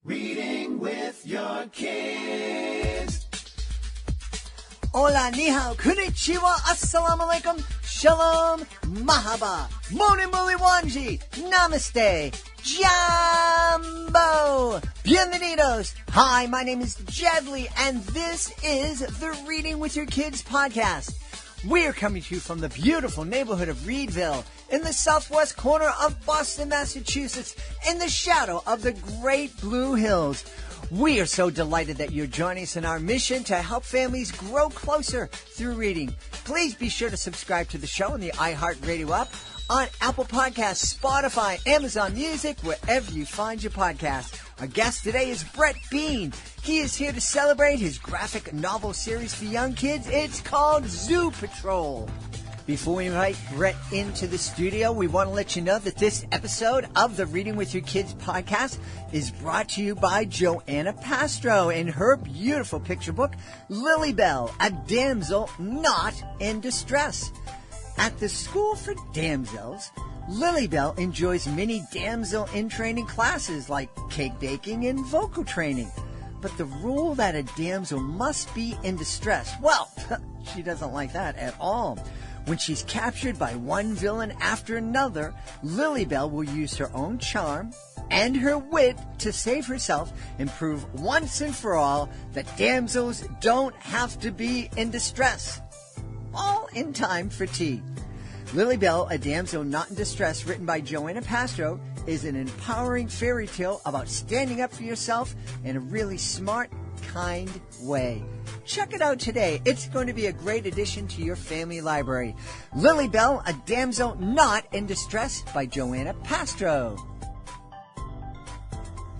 Reading with your kids. Hola, ni hao, konnichiwa, assalamu alaikum, shalom, mahaba, moni muli wanji, namaste, jambo, bienvenidos. Hi, my name is Jedlie, and this is the Reading with Your Kids podcast. We're coming to you from the beautiful neighborhood of Reedville, in the southwest corner of Boston, Massachusetts, in the shadow of the Great Blue Hills. We are so delighted that you're joining us in our mission to help families grow closer through reading. Please be sure to subscribe to the show on the iHeartRadio app, on Apple Podcasts, Spotify, Amazon Music, wherever you find your podcast. Our guest today is Brett Bean. He is here to celebrate his graphic novel series for young kids. It's called Zoo Patrol. Before we invite Brett into the studio, we want to let you know that this episode of the Reading with Your Kids podcast is brought to you by Joanna Pastro and her beautiful picture book, Lily Bell, A Damsel Not in Distress. At the School for Damsels, Lily Bell enjoys many damsel-in-training classes like cake baking and vocal training. But the rule that a damsel must be in distress, well, she doesn't like that at all. When she's captured by one villain after another, Lily Bell will use her own charm and her wit to save herself and prove once and for all that damsels don't have to be in distress. All in time for tea. Lily Bell, A Damsel Not in Distress, written by Joanna Pastro, is an empowering fairy tale about standing up for yourself in a really smart, kind way. Check it out today. It's going to be a great addition to your family library. Lily Bell, A Damsel Not in Distress by Joanna Pastro.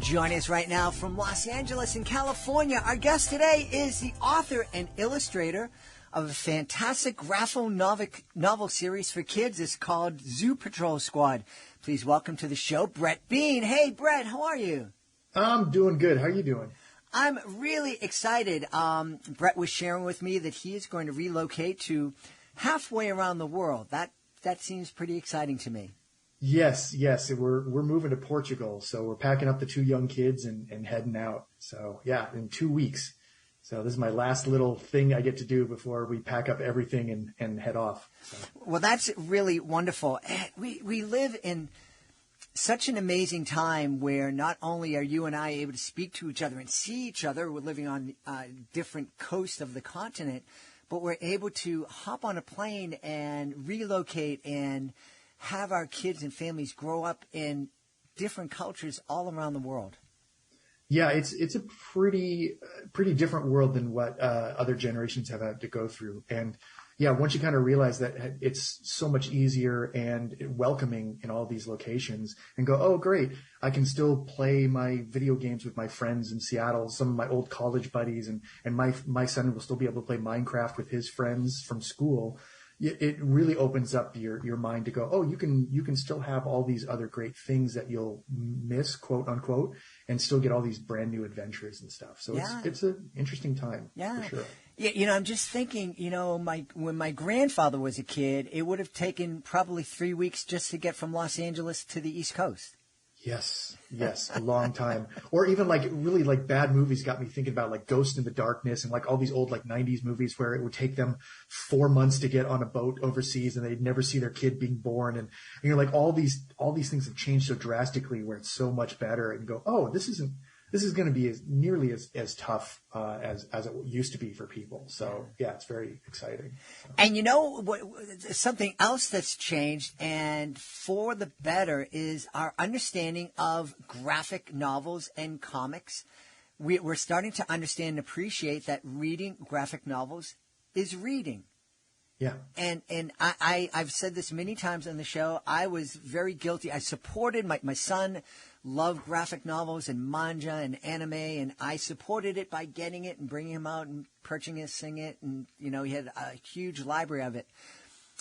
Joining us right now from Los Angeles in California, our guest today is the author and illustrator of a fantastic graphic novel series for kids. It's called Zoo Patrol Squad. Please welcome to the show, Brett Bean. Hey, Brett, how are you? I'm doing good. How are you doing? I'm really excited. Brett was sharing with me that he is going to relocate to halfway around the world. That seems pretty exciting to me. Yes. We're moving to Portugal, so we're packing up the two young kids and heading out. So yeah, in 2 weeks. So this is my last little thing I get to do before we pack up everything and head off. So. Well, that's really wonderful. We live in such an amazing time where not only are you and I able to speak to each other and see each other, we're living on different coasts of the continent, but we're able to hop on a plane and relocate and have our kids and families grow up in different cultures all around the world. Yeah, it's a pretty different world than what other generations have had to go through. And yeah, once you kind of realize that it's so much easier and welcoming in all these locations and go, oh, great, I can still play my video games with my friends in Seattle, some of my old college buddies, and my son will still be able to play Minecraft with his friends from school. It really opens up your mind to go, oh, you can still have all these other great things that you'll miss, quote unquote, and still get all these brand new adventures and stuff. So yeah. It's an interesting time, for sure. Yeah, I'm just thinking, when my grandfather was a kid, it would have taken probably 3 weeks just to get from Los Angeles to the East Coast. Yes, a long time. Or even really bad movies got me thinking about like Ghost in the Darkness and like all these old 90s movies where it would take them 4 months to get on a boat overseas and they'd never see their kid being born. And you're like, all these things have changed so drastically where it's so much better, and go, oh, this is going to be nearly as tough as it used to be for people. So yeah, it's very exciting. And something else that's changed, and for the better, is our understanding of graphic novels and comics. We're starting to understand and appreciate that reading graphic novels is reading. Yeah. And I've said this many times on the show. I was very guilty. I supported my son loved graphic novels and manga and anime, and I supported it by getting it and bringing him out and purchasing it. And, he had a huge library of it.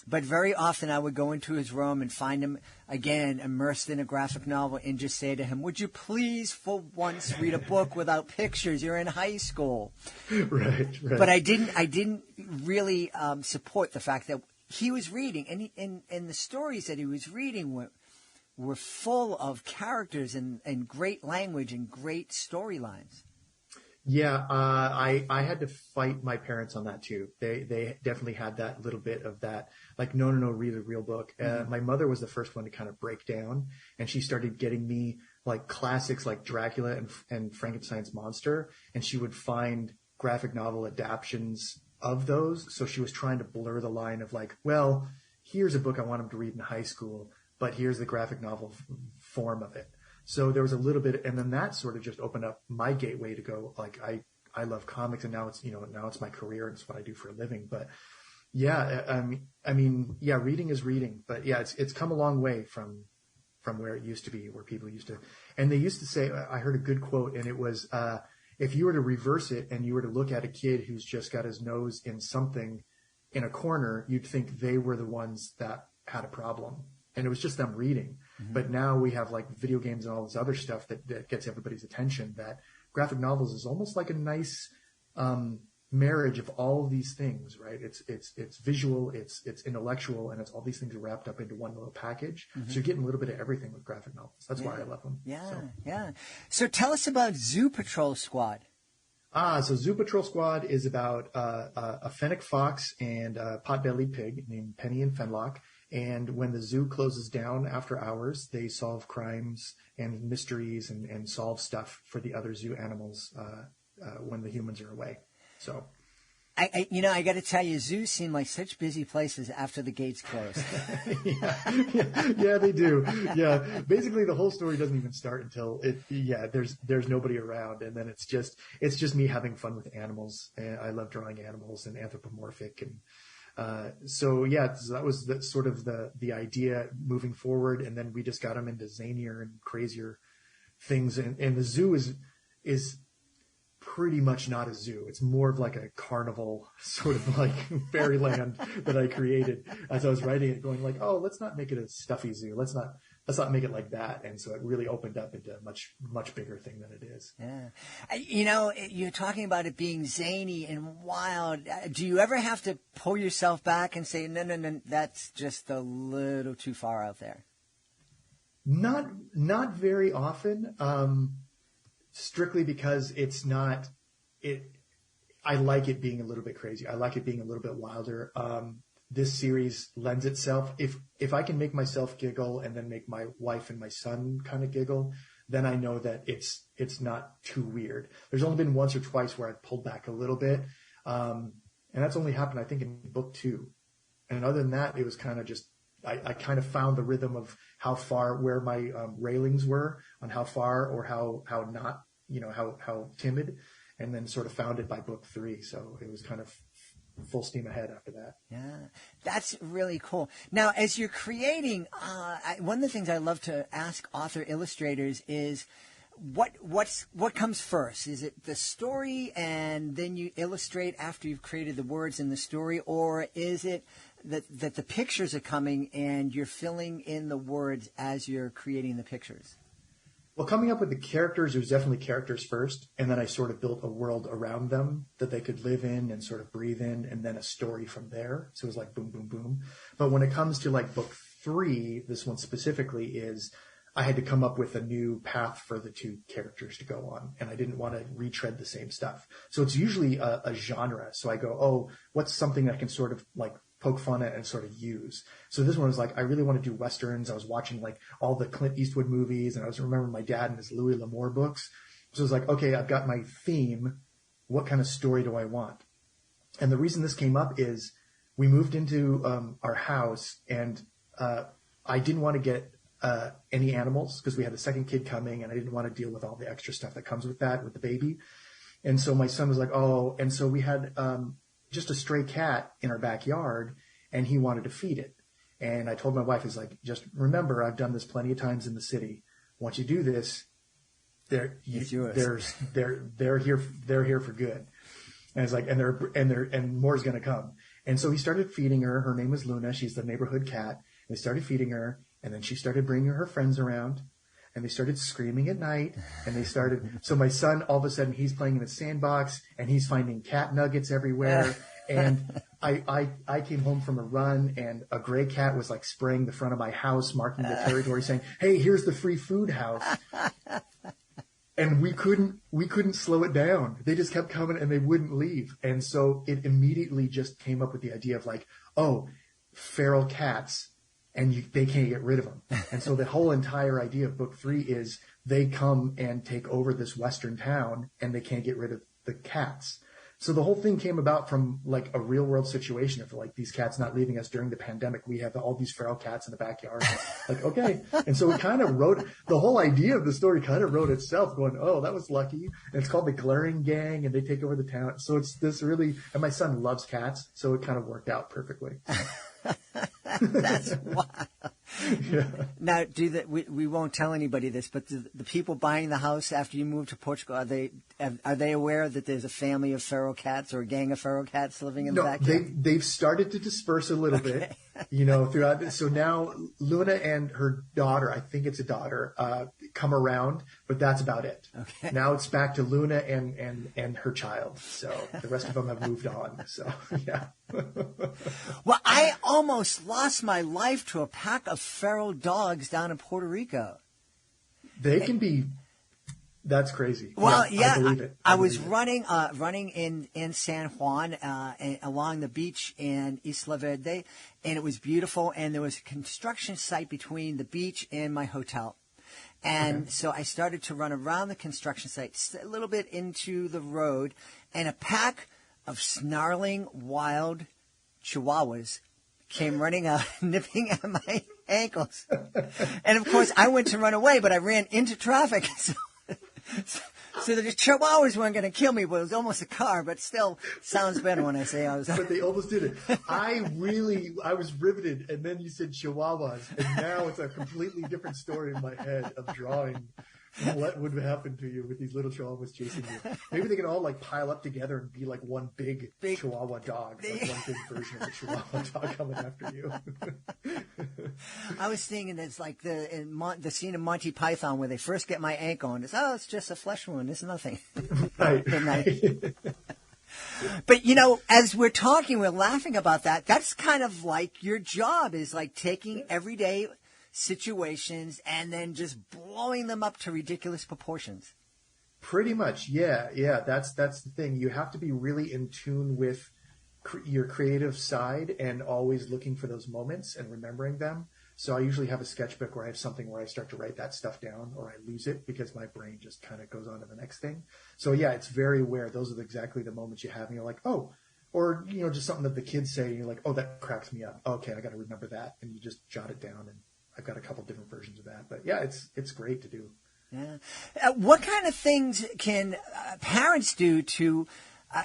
But very often I would go into his room and find him, again, immersed in a graphic novel and just say to him, would you please for once read a book without pictures? You're in high school. Right. But I didn't really support the fact that he was reading, and the stories that he was reading were full of characters and great language and great storylines. Yeah, I had to fight my parents on that too. They definitely had that little bit of that, like, no, read a real book. My mother was the first one to kind of break down, and she started getting me like classics like Dracula and Frankenstein's monster, and she would find graphic novel adaptions of those. So she was trying to blur the line of like, well, here's a book I want them to read in high school, but here's the graphic novel form of it. So there was a little bit, and then that sort of just opened up my gateway to go, like, I love comics, and now it's my career, and it's what I do for a living. But yeah, I mean, yeah, reading is reading, but yeah, it's come a long way from where it used to be, where people used to, and they used to say, I heard a good quote, and it was, if you were to reverse it and you were to look at a kid who's just got his nose in something in a corner, you'd think they were the ones that had a problem. And it was just them reading. Mm-hmm. But now we have like video games and all this other stuff that gets everybody's attention, that graphic novels is almost like a nice marriage of all of these things, right? It's visual, it's intellectual, and it's all these things wrapped up into one little package. Mm-hmm. So you're getting a little bit of everything with graphic novels. That's why I love them. Yeah. So tell us about Zoo Patrol Squad. So Zoo Patrol Squad is about a fennec fox and a pot-bellied pig named Penny and Fenlock. And when the zoo closes down after hours, they solve crimes and mysteries and solve stuff for the other zoo animals when the humans are away. So, I got to tell you, zoos seem like such busy places after the gates close. yeah, they do. Yeah, basically the whole story doesn't even start until there's nobody around, and then it's just me having fun with animals. And I love drawing animals and anthropomorphic and. So that was sort of the idea moving forward. And then we just got them into zanier and crazier things. And the zoo is pretty much not a zoo. It's more of like a carnival sort of like fairyland that I created as I was writing it, going like, oh, let's not make it a stuffy zoo. Let's not make it like that. And so it really opened up into a much, much bigger thing than it is. Yeah. You're talking about it being zany and wild. Do you ever have to pull yourself back and say, no, that's just a little too far out there? Not very often. Strictly because it's not it. I like it being a little bit crazy. I like it being a little bit wilder. This series lends itself. If I can make myself giggle and then make my wife and my son kind of giggle, then I know that it's not too weird. There's only been once or twice where I've pulled back a little bit, and that's only happened I think in book 2. And other than that, it was kind of just I kind of found the rhythm of how far where my railings were on how far or how not how timid, and then sort of found it by book 3. So it was kind of full steam ahead after that. Yeah, that's really cool. Now, as you're creating, one of the things I love to ask author illustrators is, what comes first? Is it the story and then you illustrate after you've created the words in the story, or is it that the pictures are coming and you're filling in the words as you're creating the pictures? Well, coming up with the characters, it was definitely characters first, and then I sort of built a world around them that they could live in and sort of breathe in, and then a story from there. So it was like boom, boom, boom. But when it comes to like book 3, this one specifically is I had to come up with a new path for the 2 characters to go on, and I didn't want to retread the same stuff. So it's usually a genre. So I go, oh, what's something I can sort of like poke fun at and sort of use. So this one was like, I really want to do Westerns. I was watching like all the Clint Eastwood movies, and I was remembering my dad and his Louis L'Amour books. So it was like, okay, I've got my theme. What kind of story do I want? And the reason this came up is we moved into our house, and I didn't want to get any animals because we had a second kid coming, and I didn't want to deal with all the extra stuff that comes with that, with the baby. And so my son was like, oh, and so we had just a stray cat in our backyard, and he wanted to feed it. And I told my wife, "Is like, just remember, I've done this plenty of times in the city. Once you do this, they're here for good." And it's like, and more's going to come. And so he started feeding her. Her name was Luna. She's the neighborhood cat. And they started feeding her, and then she started bringing her friends around. And they started screaming at night, so my son, all of a sudden, he's playing in a sandbox, and he's finding cat nuggets everywhere, And I came home from a run, and a gray cat was like spraying the front of my house, marking the territory, saying, "Hey, here's the free food house." And we couldn't slow it down. They just kept coming and they wouldn't leave. And so it immediately just came up with the idea of like, oh, feral cats, and they can't get rid of them. And so the whole entire idea of book 3 is they come and take over this Western town, and they can't get rid of the cats. So the whole thing came about from like a real world situation of like these cats not leaving us during the pandemic. We have all these feral cats in the backyard. Like, okay. And so it kind of the whole idea of the story kind of wrote itself going, oh, that was lucky. And it's called the Glaring Gang, and they take over the town. So it's this really, and my son loves cats. So it kind of worked out perfectly. That's wild. Yeah. Now, we won't tell anybody this, but the people buying the house after you moved to Portugal, are they aware that there's a family of feral cats or a gang of feral cats living in the backyard? They've started to disperse a little bit, throughout this. So now Luna and her daughter, I think it's a daughter, come around, but that's about it. Okay. Now it's back to Luna and her child. So the rest of them have moved on. So, yeah. Well, I almost lost my life to a pack of feral dogs down in Puerto Rico. They can be. That's crazy. Well, I believe it. I was running in San Juan along the beach in Isla Verde, and it was beautiful. And there was a construction site between the beach and my hotel. And so I started to run around the construction site, a little bit into the road, and a pack of snarling wild chihuahuas came running out, nipping at my ankles. And of course, I went to run away, but I ran into traffic. So the chihuahuas weren't going to kill me, but it was almost a car, but still sounds better when I say I was. But they almost did it. I was riveted, and then you said chihuahuas, and now it's a completely different story in my head of drawing what would happen to you with these little chihuahuas chasing you. Maybe they can all like pile up together and be like one big chihuahua dog, like one big version of a chihuahua dog coming after you. I was thinking it's like the scene in Monty Python where they first get my ankle and it's just a flesh wound. It's nothing. Right. But, as we're talking, we're laughing about that. That's kind of like your job is like taking everyday situations and then just blowing them up to ridiculous proportions. Pretty much. Yeah. That's the thing. You have to be really in tune with your creative side and always looking for those moments and remembering them. So I usually have a sketchbook where I have something where I start to write that stuff down, or I lose it because my brain just kind of goes on to the next thing. So yeah, it's very aware. Those are exactly the moments you have, and you're like, oh, or just something that the kids say, and you're like, oh, that cracks me up. Okay, I got to remember that, and you just jot it down. And I've got a couple different versions of that. But yeah, it's great to do. Yeah. What kind of things can parents do to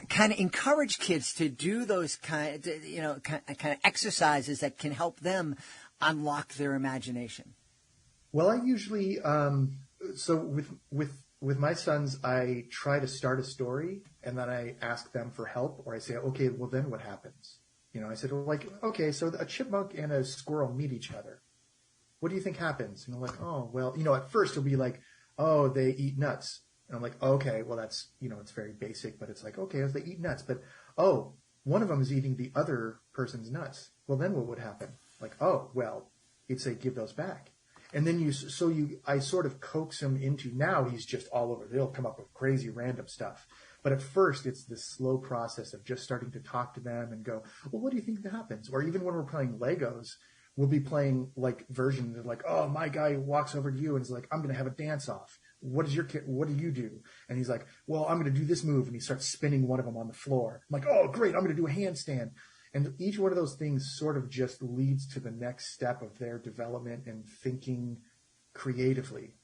kind of encourage kids to do those kind of exercises that can help them unlock their imagination? Well, I usually so with my sons, I try to start a story and then I ask them for help, or I say, okay, well then what happens? I said, well, like, okay, so a chipmunk and a squirrel meet each other. What do you think happens? And I'm like, oh, well, at first it'll be like, oh, they eat nuts. And I'm like, okay, well, that's, it's very basic, but it's like, okay, as they eat nuts, but, oh, one of them is eating the other person's nuts. Well, then what would happen? Like, oh, well, you'd say, give those back. And then I sort of coax him into, now he's just all over. They'll come up with crazy random stuff. But at first it's this slow process of just starting to talk to them and go, well, what do you think happens? Or even when we're playing Legos, we'll be playing like versions of like, oh, my guy walks over to you and is like, I'm going to have a dance off. What do you do? And he's like, well, I'm going to do this move. And he starts spinning one of them on the floor. I'm like, oh, great. I'm going to do a handstand. And each one of those things sort of just leads to the next step of their development and thinking creatively.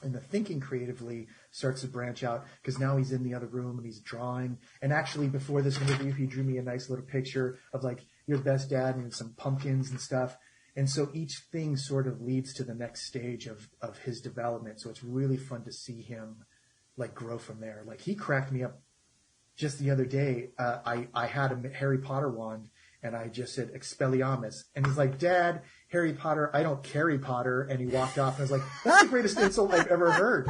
And the thinking creatively starts to branch out because now he's in the other room and he's drawing. And actually, before this interview, he drew me a nice little picture of like, your best dad and some pumpkins and stuff. And so each thing sort of leads to the next stage of his development. So it's really fun to see him like grow from there. Like he cracked me up just the other day. I had a Harry Potter wand And I just said, Expelliarmus. And he's like, Dad, Harry Potter, I don't carry Potter. And he walked off. And I was like, that's the greatest insult I've ever heard.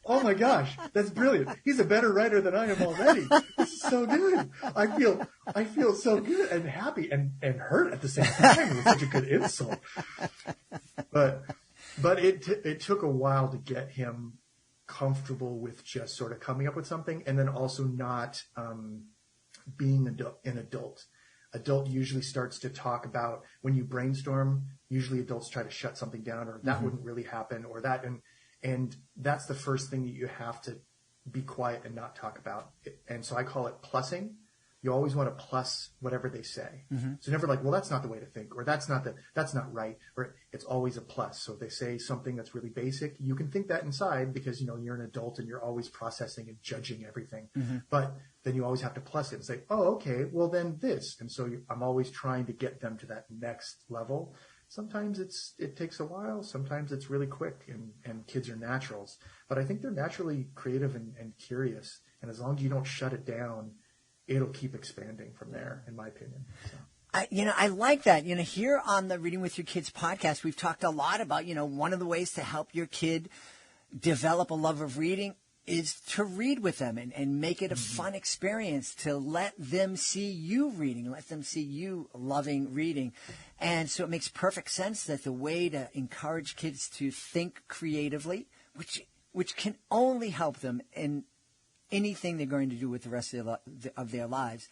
Oh my gosh, that's brilliant. He's a better writer than I am already. This is so good. I feel so good and happy and hurt at the same time. It was such a good insult. But it took a while to get him comfortable with just sort of coming up with something, and then also not being an adult. Adult usually starts to talk about, when you brainstorm, usually adults try to shut something down, or that wouldn't really happen, or that, and that's the first thing that you have to be quiet and not talk about. And so I call it plussing. You always want to plus whatever they say. So never like, well, that's not the way to think, or that's not right, or it's always a plus. So if they say something that's really basic, you can think that inside because, you're an adult and you're always processing and judging everything. But then you always have to plus it and say, oh, okay, well then this. And so I'm always trying to get them to that next level. Sometimes it takes a while. Sometimes it's really quick, and kids are naturals. But I think they're naturally creative and curious. And as long as you don't shut it down, it'll keep expanding from there, in my opinion. So. I like that. Here on the Reading with Your Kids podcast, we've talked a lot about, one of the ways to help your kid develop a love of reading is to read with them and make it a fun experience, to let them see you reading, let them see you loving reading. And so it makes perfect sense that the way to encourage kids to think creatively, which can only help them in anything they're going to do with the rest of their lives,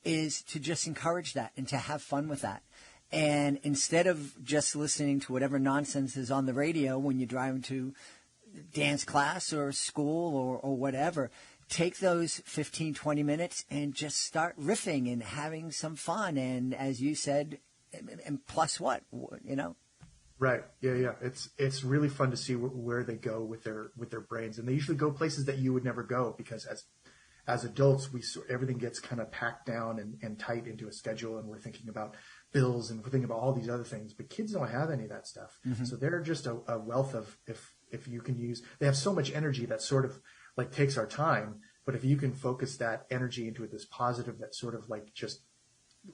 is to just encourage that and to have fun with that. And instead of just listening to whatever nonsense is on the radio when you're driving to dance class or school or whatever, take those 15, 20 minutes and just start riffing and having some fun. And as you said, and plus what, Right. Yeah. It's really fun to see where they go with their brains, and they usually go places that you would never go, because as adults, everything gets kind of packed down and tight into a schedule, and we're thinking about bills and we're thinking about all these other things. But kids don't have any of that stuff, so they're just a wealth of if you can use. They have so much energy that sort of like takes our time, but if you can focus that energy into this positive that sort of like just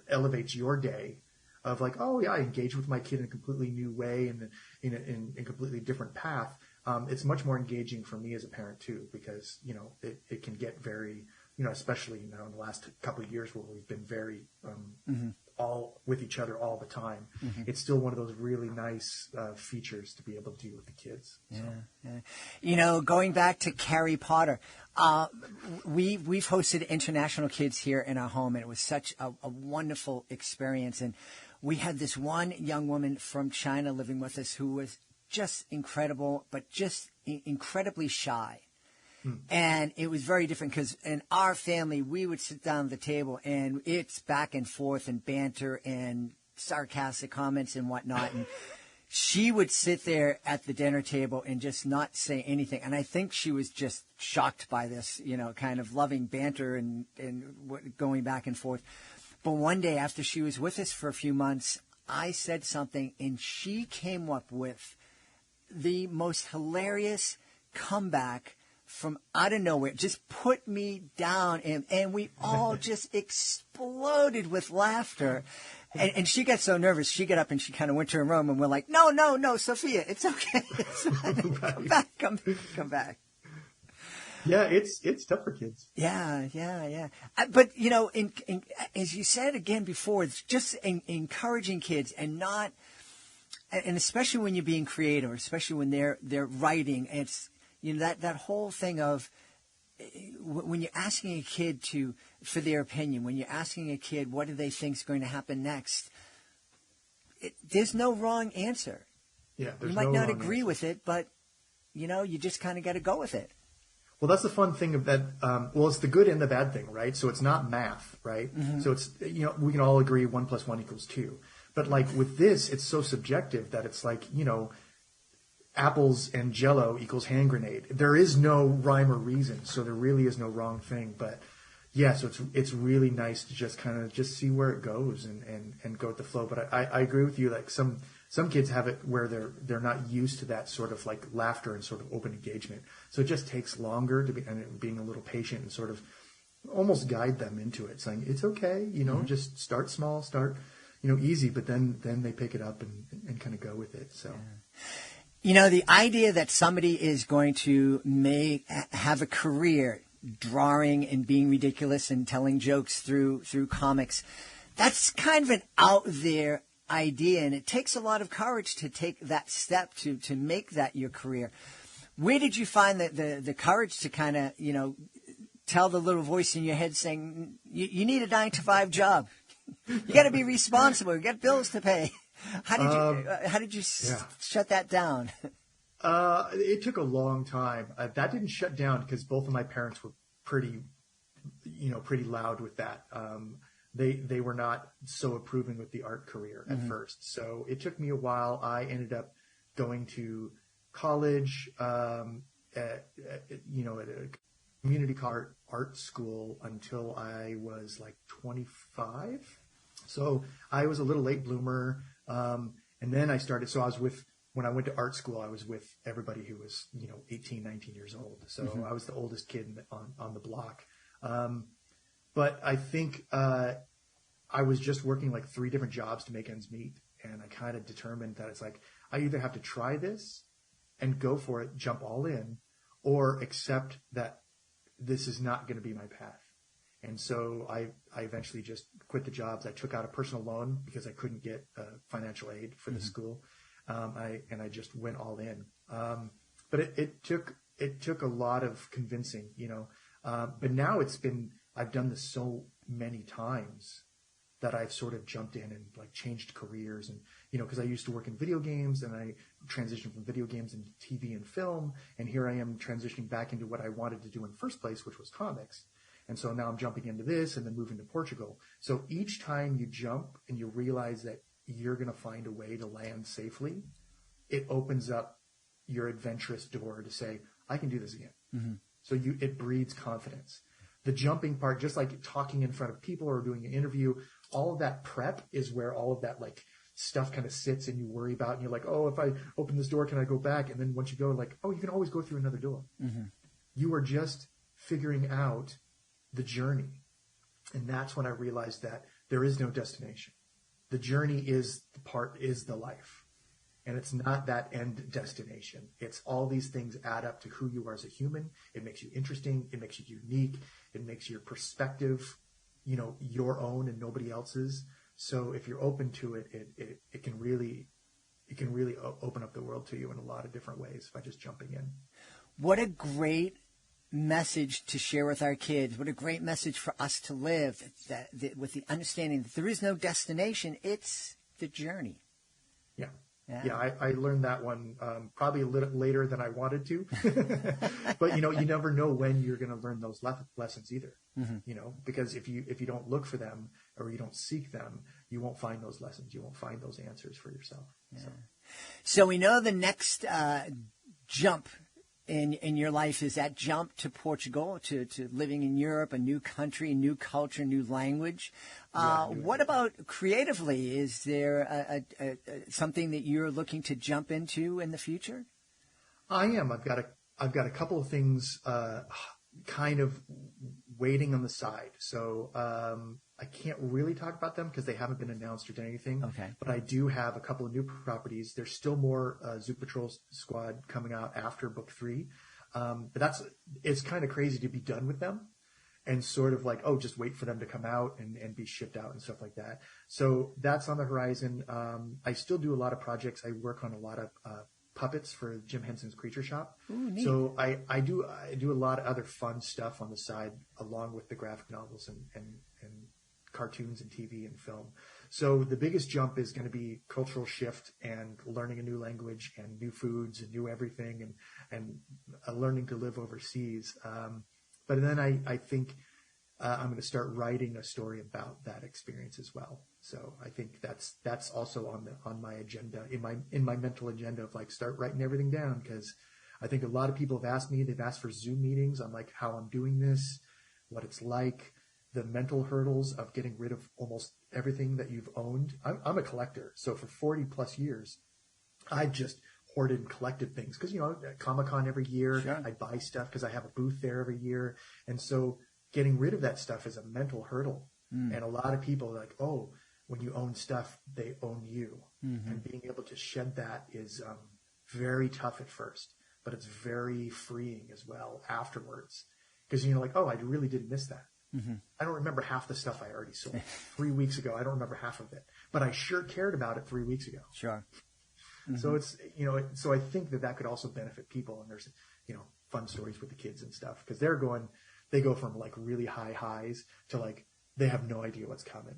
elevates your day. Of like, oh yeah, I engage with my kid in a completely new way and in a completely different path. It's much more engaging for me as a parent too, because it can get very, especially in the last couple of years where we've been very all with each other all the time. It's still one of those really nice features to be able to do with the kids. So. Yeah. Going back to Harry Potter, we've hosted international kids here in our home, and it was such a wonderful experience. And we had this one young woman from China living with us who was just incredible, but just incredibly shy. And it was very different because in our family, we would sit down at the table and it's back and forth and banter and sarcastic comments and whatnot. And she would sit there at the dinner table and just not say anything. And I think she was just shocked by this, kind of loving banter and going back and forth. But one day after she was with us for a few months, I said something and she came up with the most hilarious comeback from out of nowhere, just put me down, and we all just exploded with laughter. And she got so nervous, she got up and she kind of went to her room, and we're like, no, Sophia, it's okay. Come back. Yeah, it's tough for kids. Yeah. But, as you said again before, it's just encouraging kids and not, and especially when you're being creative, especially when they're writing, it's, that whole thing of when you're asking a kid for their opinion, when you're asking a kid what do they think is going to happen next, there's no wrong answer. Yeah, you might not agree with it, but you just kind of got to go with it. Well, that's the fun thing of that. It's the good and the bad thing, right? So it's not math, right? So it's we can all agree 1 + 1 = 2, but like with this, it's so subjective that it's like apples and Jello equals hand grenade. There is no rhyme or reason, so there really is no wrong thing. But yeah, so it's really nice to just kind of just see where it goes and go with the flow. But I agree with you. Like some kids have it where they're not used to that sort of like laughter and sort of open engagement. So it just takes longer to be and being a little patient and sort of almost guide them into it, saying it's okay, just start small, start, easy, but then they pick it up and kind of go with it. So. The idea that somebody is going to have a career drawing and being ridiculous and telling jokes through comics, that's kind of an out there idea, and it takes a lot of courage to take that step to make that your career. Where did you find the courage to kind of, tell the little voice in your head saying, you need a 9-to-5 job. You got to be responsible. You got bills to pay. How did you shut that down? It took a long time. That didn't shut down because both of my parents were pretty loud with that. They were not so approving with the art career at first. So it took me a while. I ended up going to college, at a community art school until I was like 25. So I was a little late bloomer. And then I started, when I went to art school, I was with everybody who was, 18, 19 years old. So I was the oldest kid on the block. But I think, I was just working like 3 different jobs to make ends meet. And I kind of determined that it's like, I either have to try this and go for it, jump all in, or accept that this is not going to be my path. And so I eventually just quit the jobs. I took out a personal loan because I couldn't get financial aid for the school. I just went all in. But it took a lot of convincing, but now I've done this so many times that I've sort of jumped in and like changed careers and, because I used to work in video games and I transitioned from video games into TV and film. And here I am transitioning back into what I wanted to do in the first place, which was comics. And so now I'm jumping into this and then moving to Portugal. So each time you jump and you realize that you're going to find a way to land safely, it opens up your adventurous door to say, I can do this again. Mm-hmm. So it breeds confidence. The jumping part, just like talking in front of people or doing an interview, all of that prep is where all of that like stuff kind of sits and you worry about, and you're like, oh, if I open this door, can I go back? And then once you go, like, oh, you can always go through another door. Mm-hmm. You are just figuring out the journey. And that's when I realized that there is no destination. The journey is the life. And it's not that end destination. It's all these things add up to who you are as a human. It makes you interesting. It makes you unique. It makes your perspective, your own and nobody else's. So if you're open to it, it can really open up the world to you in a lot of different ways by just jumping in. What a great message to share with our kids. What a great message for us to live that with the understanding that there is no destination. It's the journey. Yeah. Yeah, I learned that one probably a little later than I wanted to. But, you never know when you're going to learn those lessons either, because if you don't look for them or you don't seek them, you won't find those lessons. You won't find those answers for yourself. Yeah. So we know the next jump in your life is that jump to Portugal, to living in Europe, a new country, new culture, new language. What about creatively? Is there something that you're looking to jump into in the future? I am. I've got a couple of things kind of waiting on the side. So I can't really talk about them because they haven't been announced or done anything. Okay. But I do have a couple of new properties. There's still more Zoo Patrol Squad coming out after book 3. But it's kind of crazy to be done with them and sort of like, oh, just wait for them to come out and be shipped out and stuff like that. So that's on the horizon. I still do a lot of projects. I work on a lot of puppets for Jim Henson's Creature Shop. Ooh, neat. So I do a lot of other fun stuff on the side along with the graphic novels and cartoons and TV and film. So the biggest jump is going to be cultural shift and learning a new language and new foods and new everything and learning to live overseas. But then I think I'm going to start writing a story about that experience as well. So I think that's also on my agenda, in my mental agenda of like start writing everything down, because I think a lot of people have asked me, they've asked for Zoom meetings on like how I'm doing this, what it's like, the mental hurdles of getting rid of almost everything that you've owned. I'm a collector. So for 40 plus years, I've just hoarded and collected things because, at Comic-Con every year, sure. I buy stuff because I have a booth there every year. And so getting rid of that stuff is a mental hurdle. And a lot of people are like, oh, when you own stuff, they own you. And being able to shed that is very tough at first, but it's very freeing as well afterwards. Because you're like, oh, I really did miss that. I don't remember half the stuff I already sold 3 weeks ago. I don't remember half of it, but I sure cared about it 3 weeks ago. Sure. So it's, so I think that could also benefit people. And there's, fun stories with the kids and stuff, because they go from like really high highs to like, they have no idea what's coming.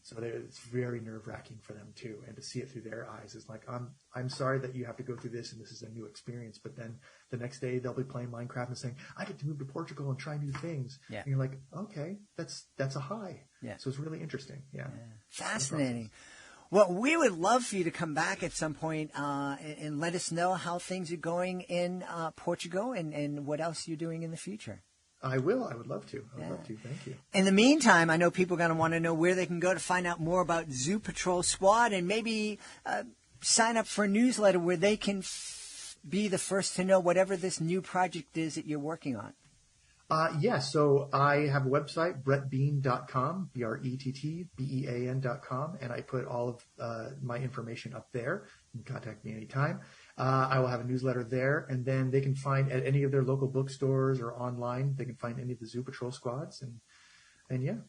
So it's very nerve wracking for them too. And to see it through their eyes is like, I'm sorry that you have to go through this and this is a new experience. But then the next day they'll be playing Minecraft and saying, I get to move to Portugal and try new things. Yeah. And you're like, okay, that's a high. Yeah. So it's really interesting. Yeah. Fascinating. Well, we would love for you to come back at some point and let us know how things are going in Portugal and what else you're doing in the future. I will. I would love to. I would love to. Thank you. In the meantime, I know people are going to want to know where they can go to find out more about Zoo Patrol Squad and maybe sign up for a newsletter where they can be the first to know whatever this new project is that you're working on. So I have a website, brettbean.com, BRETTBEAN.com, and I put all of my information up there. You can contact me anytime. I will have a newsletter there, and then they can find at any of their local bookstores or online, they can find any of the Zoo Patrol squads, and they can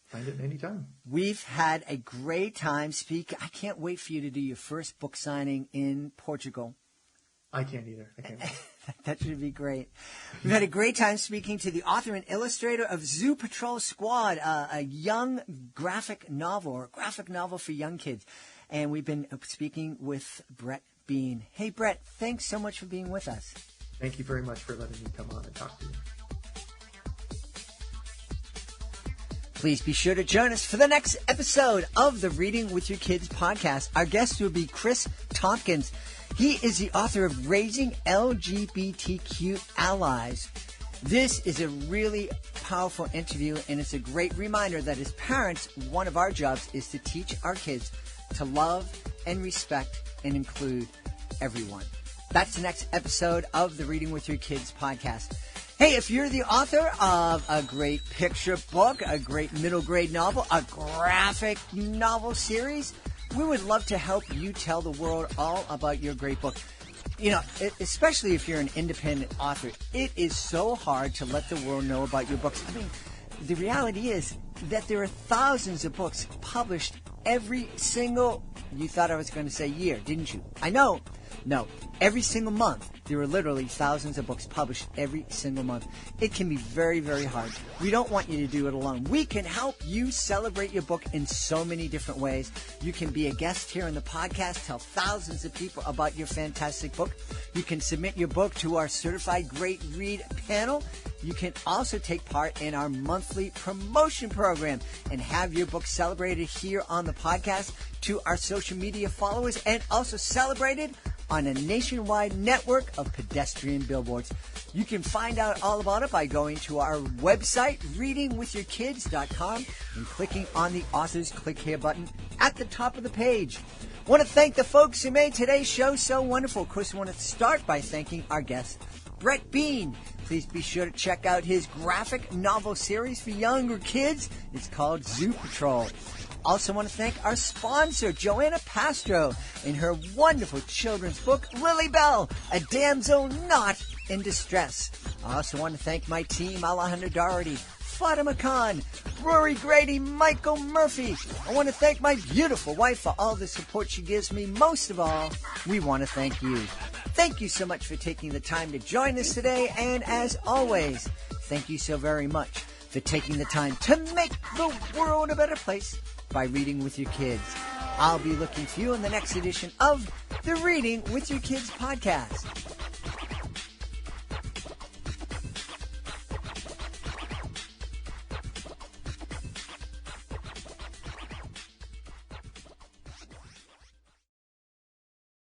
find it anytime. We've had a great time speaking. I can't wait for you to do your first book signing in Portugal. I can't either. I can't. That should be great. We've had a great time speaking to the author and illustrator of Zoo Patrol Squad, a young graphic novel for young kids. And we've been speaking with Brett Bean. Hey, Brett, thanks so much for being with us. Thank you very much for letting me come on and talk to you. Please be sure to join us for the next episode of the Reading with Your Kids podcast. Our guest will be Chris Tompkins. He is the author of Raising LGBTQ Allies. This is a really powerful interview, and it's a great reminder that as parents, one of our jobs is to teach our kids to love and respect and include everyone. That's the next episode of the Reading with Your Kids podcast. Hey, if you're the author of a great picture book, a great middle grade novel, a graphic novel series, we would love to help you tell the world all about your great book. Especially if you're an independent author, it is so hard to let the world know about your books. I mean, the reality is that there are thousands of books published every single, you thought I was going to say year, didn't you? I know. No, every single month. There are literally thousands of books published every single month. It can be very, very hard. We don't want you to do it alone. We can help you celebrate your book in so many different ways. You can be a guest here on the podcast, tell thousands of people about your fantastic book. You can submit your book to our Certified Great Read panel. You can also take part in our monthly promotion program and have your book celebrated here on the podcast, to our social media followers, and also celebrated on a nationwide network of pedestrian billboards. You can find out all about it by going to our website, readingwithyourkids.com, and clicking on the author's Click Here button at the top of the page. I want to thank the folks who made today's show so wonderful. Of course, I want to start by thanking our guest, Brett Bean. Please be sure to check out his graphic novel series for younger kids. It's called Zoo Patrol. Also want to thank our sponsor, Joanna Pastro, in her wonderful children's book, Lily Bell, A Damsel Not in Distress. I also want to thank my team, Alejandro Doherty, Fatima Khan, Rory Grady, Michael Murphy. I want to thank my beautiful wife for all the support she gives me. Most of all, we want to thank you. Thank you so much for taking the time to join us today. And as always, thank you so very much for taking the time to make the world a better place by reading with your kids. I'll be looking for you in the next edition of the Reading with Your Kids podcast.